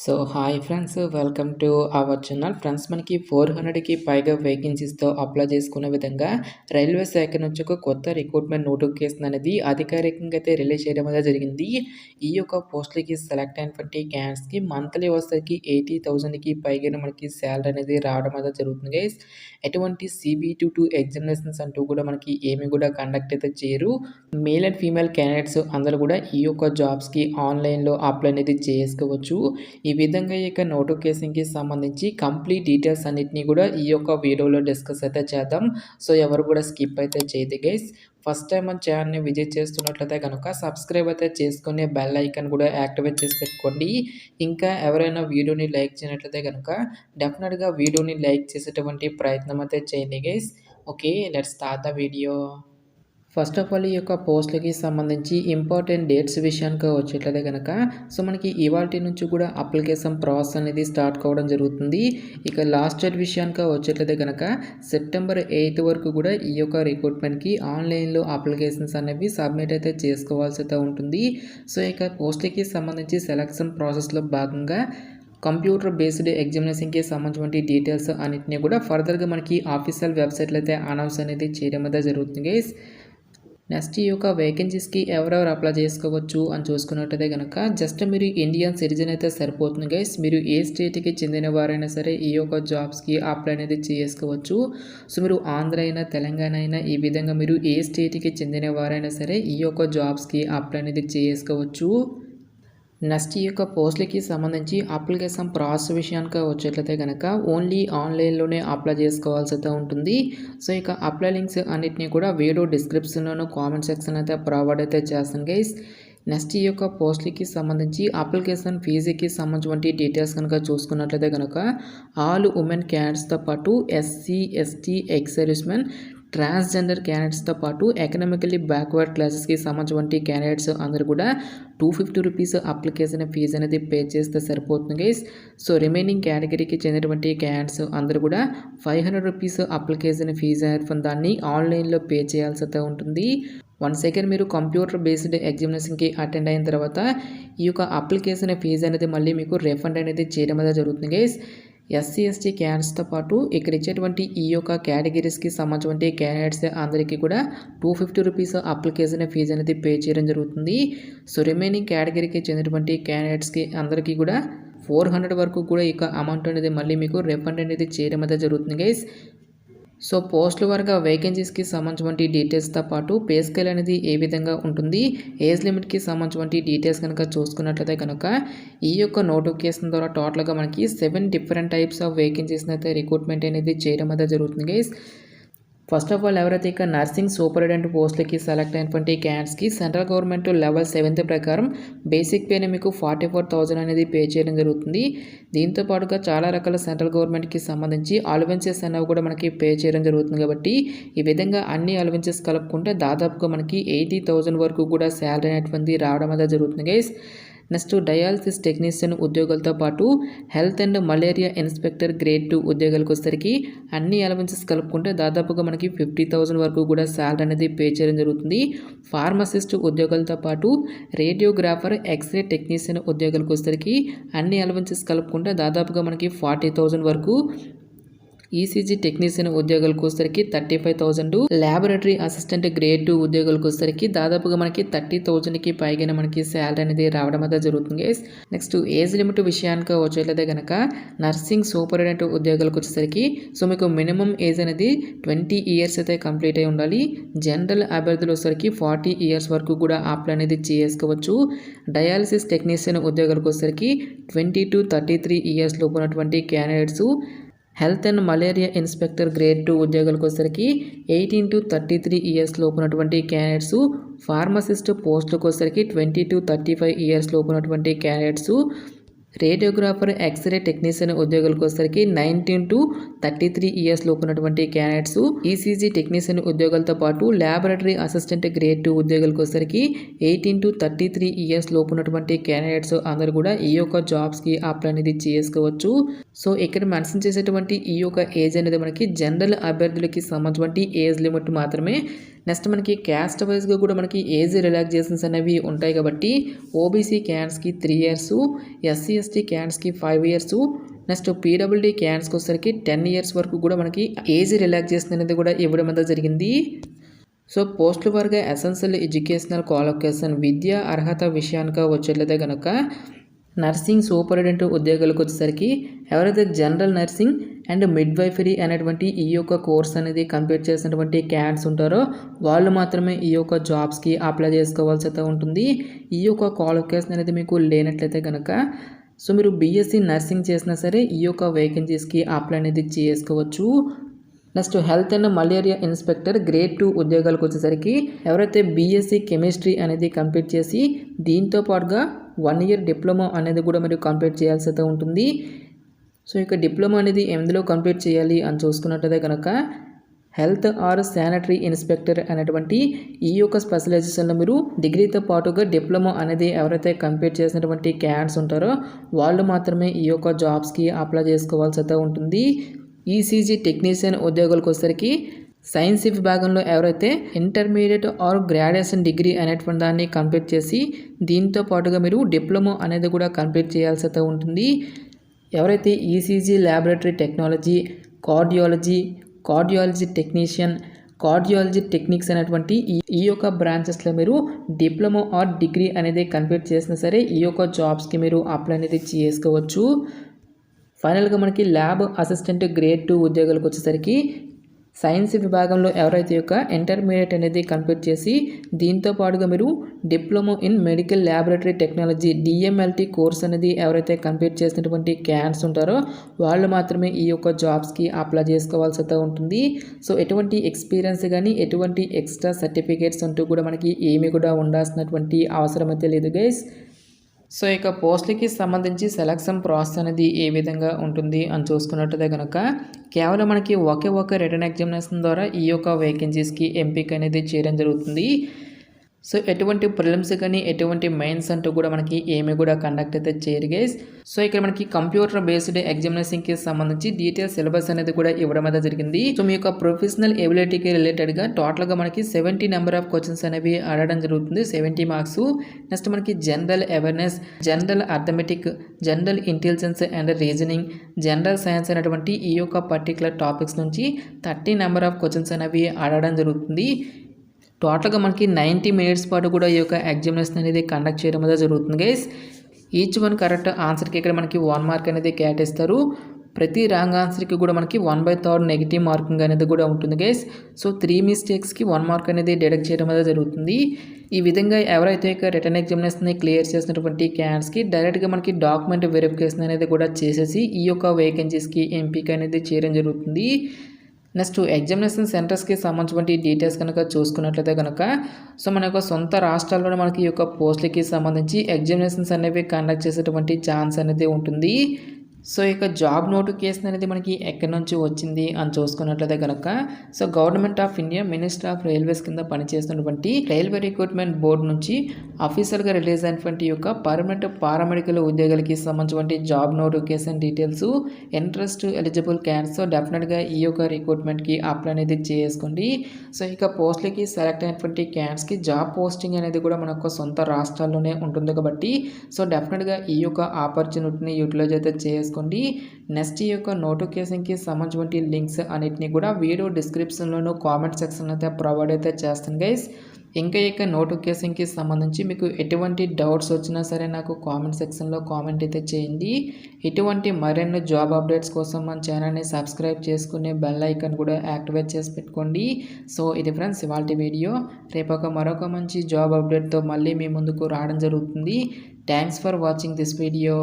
So hi friends, welcome to our channel. Friends, మనకి 400కి పైగా వేకెన్సీస్తో apply చేసుకునే విధంగా రైల్వే శాఖ నుంచి ఒక కొత్త రిక్రూట్మెంట్ నోటిఫికేషన్ అనేది అధికారికంగా అయితే రిలీజ్ చేయడం అనేది జరిగింది. ఈ యొక్క పోస్టులకి సెలెక్ట్ అయినటువంటి క్యాండిడేట్స్కి మంత్లీ వచ్చేసరికి 80,000కి పైగా మనకి శాలరీ అనేది రావడం అనేది జరుగుతుంది గైస్. ఎటువంటి CB22 ఎగ్జామినేషన్స్ అంటూ కూడా మనకి ఏమి కూడా కండక్ట్ అయితే చేయరు. మేల్ అండ్ ఫీమేల్ క్యాండిడేట్స్ అందరూ కూడా ఈ యొక్క జాబ్స్కి ఆన్లైన్లో అప్లై అనేది చేసుకోవచ్చు. ఈ విధంగా ఈ యొక్క నోటిఫికేషన్కి సంబంధించి కంప్లీట్ డీటెయిల్స్ అన్నిటినీ కూడా ఈ యొక్క వీడియోలో డిస్కస్ అయితే చేద్దాం. సో ఎవరు కూడా స్కిప్ అయితే చేయదు గైస్. ఫస్ట్ టైం మన ఛానల్ని విజిట్ చేస్తున్నట్లయితే కనుక సబ్స్క్రైబ్ అయితే చేసుకుని బెల్ ఐకాన్ కూడా యాక్టివేట్ చేసి పెట్టుకోండి. ఇంకా ఎవరైనా వీడియోని లైక్ చేయనట్లయితే కనుక డెఫినెట్గా వీడియోని లైక్ చేసేటువంటి ప్రయత్నం అయితే చేయండి guys. Okay, let's start the video. First of all ఈ యొక్క పోస్టులకి సంబంధించి ఇంపార్టెంట్ డేట్స్ విషయానికి వచ్చేట్లయితే కనుక మనకి ఇవాల్టి నుంచి కూడా అప్లికేషన్ ప్రాసెస్ అనేది స్టార్ట్ కావడం జరుగుతుంది. ఇక లాస్ట్ డేట్ విషయానికి వచ్చేట్లయితే కనుక September 8 వరకు కూడా ఈ యొక్క రిక్రూట్మెంట్కి ఆన్లైన్లో అప్లికేషన్స్ అనేవి సబ్మిట్ అయితే చేసుకోవాల్సి అయితే ఉంటుంది. సో ఇక పోస్టులకి సంబంధించి సెలక్షన్ ప్రాసెస్లో భాగంగా కంప్యూటర్ బేస్డ్ ఎగ్జామినేషన్కి సంబంధించిన డీటెయిల్స్ అన్నింటినీ కూడా ఫర్దర్గా మనకి ఆఫీషియల్ వెబ్సైట్లో అయితే అనౌన్స్ అనేది చేయడం అయితే జరుగుతుంది గైస్. నెక్స్ట్ ఈ యొక్క వేకెన్సీస్కి ఎవరెవరు అప్లై చేసుకోవచ్చు అని చూసుకున్నట్టయితే కనుక జస్ట్ మీరు ఇండియన్ సిటిజన్ అయితే సరిపోతుంది గైస్. మీరు ఏ స్టేట్కి చెందిన వారైనా సరే ఈ యొక్క జాబ్స్కి అప్లై అనేది చేసుకోవచ్చు. సో మీరు ఆంధ్ర అయినా తెలంగాణ అయినా ఈ విధంగా మీరు ఏ స్టేట్కి చెందిన వారైనా సరే ఈ యొక్క జాబ్స్కి అప్లై అనేది చేసుకోవచ్చు. నెక్స్ట్ ఈ యొక్క పోస్టులకి సంబంధించి అప్లికేషన్ ప్రాసెస్ విషయానికి వచ్చేట్లయితే కనుక ఓన్లీ ఆన్లైన్లోనే అప్లై చేసుకోవాల్సి అయితే ఉంటుంది. సో ఇక అప్లై లింక్స్ అన్నిటినీ కూడా వీడియో డిస్క్రిప్షన్లోనూ కామెంట్ సెక్షన్ అయితే ప్రొవైడ్ అయితే చేస్తాను గైస్. నెక్స్ట్ ఈ యొక్క పోస్టులకి సంబంధించి అప్లికేషన్ ఫీజుకి సంబంధించిన డీటెయిల్స్ కనుక చూసుకున్నట్లయితే కనుక ఆల్ ఉమెన్ క్యాండిడేట్స్తో పాటు SC ST ex servicemen transgender క్యాండిడేట్స్తో పాటు ఎకనామికలీ బ్యాక్వర్డ్ క్లాసెస్కి సంబంధించిన క్యాండిడేట్స్ అందరూ కూడా 250 రూపీస్ అప్లికేషన్ ఫీజు అనేది పే చేస్తే సరిపోతుంది గైస్. సో రిమైనింగ్ కేటగిరీకి చెందినటువంటి క్యాండిడేట్స్ అందరూ కూడా 500 రూపీస్ అప్లికేషన్ ఫీజు దాన్ని ఆన్లైన్లో పే చేయాల్సి అయితే ఉంటుంది. వన్స్ అగైన్ మీరు కంప్యూటర్ బేస్డ్ ఎగ్జామినేషన్కి అటెండ్ అయిన తర్వాత ఈ యొక్క అప్లికేషన్ ఫీజు అనేది మళ్ళీ మీకు రిఫండ్ అనేది చేయడం అనేది జరుగుతుంది గైస్. SC ST క్యాండిడేట్స్తో పాటు ఇక్కడ ఇచ్చేటువంటి ఈ యొక్క కేటగిరీస్కి సంబంధించిన క్యాండిడేట్స్ అందరికీ కూడా 250 రూపీస్ అప్లికేషన్ ఫీజు అనేది పే చేయడం జరుగుతుంది. సో రిమైనింగ్ కేటగిరీకి చెందినటువంటి క్యాండిడేట్స్కి అందరికీ కూడా 400 వరకు కూడా ఈ అమౌంట్ అనేది మళ్ళీ మీకు రిఫండ్ అనేది చేయడం అయితే జరుగుతుంది గైస్. సో పోస్టుల వరకు వేకెన్సీస్కి సంబంధించిన డీటెయిల్స్తో పాటు పే స్కేల్ అనేది ఏ విధంగా ఉంటుంది, ఏజ్ లిమిట్కి సంబంధించిన డీటెయిల్స్ కనుక చూసుకున్నట్లయితే కనుక ఈ యొక్క నోటిఫికేషన్ ద్వారా టోటల్గా మనకి 7 డిఫరెంట్ టైప్స్ ఆఫ్ వేకెన్సీస్ని అయితే రిక్రూట్మెంట్ అనేది చేయడం అయితే జరుగుతుంది గైస్. ఫస్ట్ ఆఫ్ ఆల్ ఎవరైతే ఇక నర్సింగ్ సూపరింటెండెంట్ పోస్టులకి సెలెక్ట్ అయినటువంటి క్యాండిడేట్స్కి సెంట్రల్ గవర్నమెంట్ లెవెల్ 7th ప్రకారం బేసిక్ పేని మీకు 44,000 అనేది పే చేయడం జరుగుతుంది. దీంతో పాటుగా చాలా రకాల సెంట్రల్ గవర్నమెంట్కి సంబంధించి అలవెన్సెస్ అనేవి కూడా మనకి పే చేయడం జరుగుతుంది. కాబట్టి ఈ విధంగా అన్ని అలవెన్సెస్ కలుపుకుంటే దాదాపుగా మనకి 80,000 వరకు కూడా శాలరీ అనేటువంటి రావడం అనేది జరుగుతుంది గైస్. నెక్స్ట్ డయాలసిస్ టెక్నీషియన్ ఉద్యోగాలతో పాటు health and malaria inspector grade 2 ఉద్యోగాలకు వచ్చేసరికి అన్ని అలవెన్సెస్ కలుపుకుంటే దాదాపుగా మనకి 50,000 వరకు కూడా శాలరీ అనేది పే చేయడం జరుగుతుంది. ఫార్మసిస్ట్ ఉద్యోగాలతో పాటు రేడియోగ్రాఫర్ ఎక్స్రే టెక్నీషియన్ ఉద్యోగాలకు వచ్చేసరికి అన్ని అలవెన్సెస్ కలుపుకుంటే దాదాపుగా మనకి 40,000 వరకు, ECG టెక్నీషియన్ ఉద్యోగాలకు వచ్చేసరికి 35,000, ల్యాబొరేటరీ అసిస్టెంట్ గ్రేడ్ 2 ఉద్యోగాలకు వచ్చేసరికి దాదాపుగా మనకి 30,000కి పైగా మనకి శాలరీ అనేది రావడం అయితే జరుగుతుంది. నెక్స్ట్ ఏజ్ లిమిట్ విషయానికి వచ్చేట్లయితే కనుక నర్సింగ్ సూపరింటెండెంట్ ఉద్యోగాలకు వచ్చేసరికి మీకు మినిమం ఏజ్ అనేది 20 years అయితే కంప్లీట్ అయి ఉండాలి. జనరల్ అభ్యర్థులు వచ్చేసరికి 40 years వరకు కూడా అప్లై అనేది చేసుకోవచ్చు. డయాలసిస్ టెక్నీషియన్ ఉద్యోగాలకు వచ్చేసరికి 20 to 33 years లోపు ఉన్నటువంటి candidates, health and malaria inspector grade 2 ఉద్యోగాలకు వచ్చేసరికి 18 to 33 years లోపు ఉన్నటువంటి క్యాండిడేట్స్, ఫార్మసిస్ట్ పోస్టులకు వచ్చేసరికి 20 to 35 years లోపు ఉన్నటువంటి క్యాండిడేట్స్, రేడియోగ్రాఫర్ ఎక్స్రే టెక్నీషియన్ ఉద్యోగాలకు వచ్చేసరికి 19 to 33 years లోపు ఉన్నటువంటి క్యాండిడేట్స్, ECG టెక్నీషియన్ ఉద్యోగాలతో పాటు ల్యాబొరేటరీ అసిస్టెంట్ గ్రేడ్ 2 ఉద్యోగాలకు వచ్చేసరికి 18 to 33 years లోపు ఉన్నటువంటి క్యాండిడేట్స్ అందరూ కూడా ఈ యొక్క జాబ్స్కి అప్లై అనేది చేసుకోవచ్చు. సో ఇక్కడ మెన్షన్ చేసేటువంటి ఈ యొక్క ఏజ్ అనేది మనకి జనరల్ అభ్యర్థులకి సంబంధించిన ఏజ్ లిమిట్ మాత్రమే. నెక్స్ట్ మనకి క్యాస్ట్ వైజ్గా కూడా మనకి ఏజ్ రిలాక్సేషన్స్ అనేవి ఉంటాయి కాబట్టి ఓబీసీ క్యాండిడేట్స్కి 3 years, SC ఎస్టీ క్యాండిడేట్స్కి 5 ఇయర్స్, నెక్స్ట్ పీడబ్ల్యూడీ క్యాండిడేట్స్కి వచ్చేసరికి 10 ఇయర్స్ వరకు కూడా మనకి ఏజ్ రిలాక్సేషన్ అనేది కూడా ఇవ్వడం అనేది జరిగింది. సో పోస్టుల వారుగా ఎసెన్షియల్ ఎడ్యుకేషనల్ క్వాలిఫికేషన్ విద్యా అర్హత విషయానికి వచ్చేట్లయితే కనుక నర్సింగ్ సూపరింటెండెంట్ ఉద్యోగాలకు వచ్చేసరికి ఎవరైతే జనరల్ నర్సింగ్ అండ్ మిడ్వైఫరీ అనేటువంటి ఈ యొక్క కోర్స్ అనేది కంప్లీట్ చేసినటువంటి క్యాండిడేట్స్ ఉంటారో వాళ్ళు మాత్రమే ఈ యొక్క జాబ్స్కి అప్లై చేసుకోవాల్సి అయితే ఉంటుంది. ఈ యొక్క క్వాలిఫికేషన్ అనేది మీకు లేనట్లయితే కనుక సో మీరు బీఎస్సీ నర్సింగ్ చేసినా సరే ఈ యొక్క వేకెన్సీస్కి అప్లై అనేది చేసుకోవచ్చు. Next health and malaria inspector grade 2 ఉద్యోగాలకు వచ్చేసరికి ఎవరైతే బీఎస్సీ కెమిస్ట్రీ అనేది కంప్లీట్ చేసి దీంతో పాటుగా 1 ఇయర్ డిప్లొమా అనేది కూడా మీరు కంప్లీట్ చేయాల్సి అయితే ఉంటుంది. సో ఇక డిప్లొమా అనేది ఎందులో కంప్లీట్ చేయాలి అని చూసుకున్నట్టయితే కనుక హెల్త్ ఆర్ శానిటరీ ఇన్స్పెక్టర్ అనేటువంటి ఈ యొక్క స్పెషలైజేషన్లో మీరు డిగ్రీతో పాటుగా డిప్లొమా అనేది ఎవరైతే కంప్లీట్ చేసినటువంటి క్యాండిడేట్స్ ఉంటారో వాళ్ళు మాత్రమే ఈ యొక్క జాబ్స్కి అప్లై చేసుకోవాల్సి అయితే ఉంటుంది. ఈసీజీ టెక్నీషియన్ ఉద్యోగాలకు వచ్చేసరికి సైన్స్ విభాగంలో ఎవరైతే ఇంటర్మీడియట్ ఆర్ గ్రాడ్యుయేషన్ డిగ్రీ అనేటువంటి దాన్ని కంప్లీట్ చేసి దీంతో పాటుగా మీరు డిప్లొమా అనేది కూడా కంప్లీట్ చేయాల్సి అయితే ఉంటుంది. ఎవరైతే ECG laboratory technology, cardiology technician, cardiology techniques అనేటువంటి ఈ యొక్క బ్రాంచెస్లో మీరు డిప్లొమా ఆర్ డిగ్రీ అనేది కంప్లీట్ చేసినా సరే ఈ యొక్క జాబ్స్కి మీరు అప్లై అనేది చేసుకోవచ్చు. ఫైనల్గా మనకి ల్యాబ్ అసిస్టెంట్ గ్రేడ్ 2 ఉద్యోగాలకు వచ్చేసరికి సైన్స్ విభాగంలో ఎవరైతే యొక్క ఇంటర్మీడియట్ అనేది కంప్లీట్ చేసి దీంతో పాటుగా మీరు diploma in medical laboratory technology DMLT course అనేది ఎవరైతే కంప్లీట్ చేసినటువంటి క్యాండిడేట్స్ ఉంటారో వాళ్ళు మాత్రమే ఈ యొక్క జాబ్స్కి అప్లై చేసుకోవాల్సి అయితే ఉంటుంది. సో ఎటువంటి ఎక్స్పీరియన్స్ కానీ ఎటువంటి ఎక్స్ట్రా సర్టిఫికేట్స్ అంటూ కూడా మనకి ఏమీ కూడా ఉండాల్సినటువంటి అవసరం అయితే లేదు గైస్. సో ఇక పోస్టులకి సంబంధించి సెలక్షన్ ప్రాసెస్ అనేది ఏ విధంగా ఉంటుంది అని చూసుకున్నట్టయితే కనుక కేవలం మనకి ఒకే ఒక రిటన్ ఎగ్జామినేషన్ ద్వారా ఈ యొక్క వేకెన్సీస్కి ఎంపిక అనేది చేయడం జరుగుతుంది. సో ఎటువంటి ప్రిలిమ్స్ కానీ ఎటువంటి మెయిన్స్ అంటూ కూడా మనకి ఏమి కూడా కండక్ట్ అయితే చేయరు గైస్. సో ఇక్కడ మనకి కంప్యూటర్ బేస్డ్ ఎగ్జామినేషన్కి సంబంధించి డీటెయిల్ సిలబస్ అనేది కూడా ఇవ్వడం అయితే జరిగింది. సో మీ యొక్క ప్రొఫెషనల్ ఎబిలిటీకి రిలేటెడ్గా టోటల్గా మనకి 70 నెంబర్ ఆఫ్ క్వశ్చన్స్ అనేవి అడగడం జరుగుతుంది, 70 మార్క్స్. నెక్స్ట్ మనకి general awareness, general arithmetic, general intelligence and reasoning, general science అనేటువంటి ఈ యొక్క పర్టికులర్ టాపిక్స్ నుంచి 30 నెంబర్ ఆఫ్ క్వశ్చన్స్ అనేవి అడగడం జరుగుతుంది. టోటల్గా మనకి 90 మినిట్స్ పాటు కూడా ఈ యొక్క ఎగ్జామినేషన్ అనేది కండక్ట్ చేయడం అనేది జరుగుతుంది గైస్. ఈచ్ వన్ కరెక్ట్ ఆన్సర్కి ఇక్కడ మనకి 1 మార్క్ అనేది కేటాయిస్తారు. ప్రతి రాంగ్ ఆన్సర్కి కూడా మనకి 1/3 నెగిటివ్ మార్కింగ్ అనేది కూడా ఉంటుంది గైస్. సో 3 మిస్టేక్స్కి 1 మార్క్ అనేది డిడక్ట్ చేయడం అనేది జరుగుతుంది. ఈ విధంగా ఎవరైతే రిటర్న్ ఎగ్జామినేషన్ని క్లియర్ చేసినటువంటి క్యాండిడేట్స్కి డైరెక్ట్గా మనకి డాక్యుమెంట్ వెరిఫికేషన్ అనేది కూడా చేసేసి ఈ యొక్క వేకెన్సీస్కి ఎంపిక అనేది చేయడం జరుగుతుంది. నెక్స్ట్ ఎగ్జామినేషన్ సెంటర్స్కి సంబంధించిన డీటెయిల్స్ కనుక చూసుకున్నట్లయితే కనుక సో మన యొక్క సొంత రాష్ట్రాల్లోనే మనకి ఈ యొక్క పోస్టులకి సంబంధించి ఎగ్జామినేషన్స్ అనేవి కండక్ట్ చేసేటువంటి ఛాన్స్ అనేది ఉంటుంది. సో ఇక జాబ్ నోటిఫికేషన్ అనేది మనకి ఎక్కడి నుంచి వచ్చింది అని చూసుకున్నట్లయితే కనుక so government of India minister of railways కింద పనిచేస్తున్నటువంటి రైల్వే రిక్రూట్మెంట్ బోర్డు నుంచి అఫీషియల్గా రిలీజ్ అయినటువంటి యొక్క పర్మనెంట్ పారామెడికల్ ఉద్యోగాలకి సంబంధించిన job notification details, interest eligible candidates డెఫినెట్గా ఈ యొక్క రిక్రూట్మెంట్కి అప్లై అనేది చేసుకోండి. సో ఇక పోస్టులకి సెలెక్ట్ అయినటువంటి క్యాండిడేట్స్కి జాబ్ పోస్టింగ్ అనేది కూడా మన యొక్క సొంత రాష్ట్రాల్లోనే ఉంటుంది కాబట్టి సో డెఫినెట్గా ఈ యొక్క ఆపర్చునిటీని యూటిలైజ్ అయితే చేసుకోండి. నెక్స్ట్ ఈ యొక్క నోటిఫికేషన్కి సంబంధించిన లింక్స్ అన్నిటిని కూడా వీడియో డిస్క్రిప్షన్లోనూ కామెంట్ సెక్షన్ అయితే ప్రొవైడ్ అయితే చేస్తాను గైస్. ఇంకా ఇక నోటిఫికేషన్కి సంబంధించి మీకు ఎటువంటి డౌట్స్ వచ్చినా సరే నాకు కామెంట్ సెక్షన్లో కామెంట్ అయితే చేయండి. ఇటువంటి మరిన్ని జాబ్ అప్డేట్స్ కోసం మన ఛానల్ని సబ్స్క్రైబ్ చేసుకునే బెల్ ఐకాన్ కూడా యాక్టివేట్ చేసి పెట్టుకోండి. సో ఇది ఫ్రెండ్స్ ఇవాల్టి వీడియో. రేపు మరొక మంచి జాబ్ అప్డేట్తో మళ్ళీ మీ ముందుకు రావడం జరుగుతుంది. Thanks for watching this video.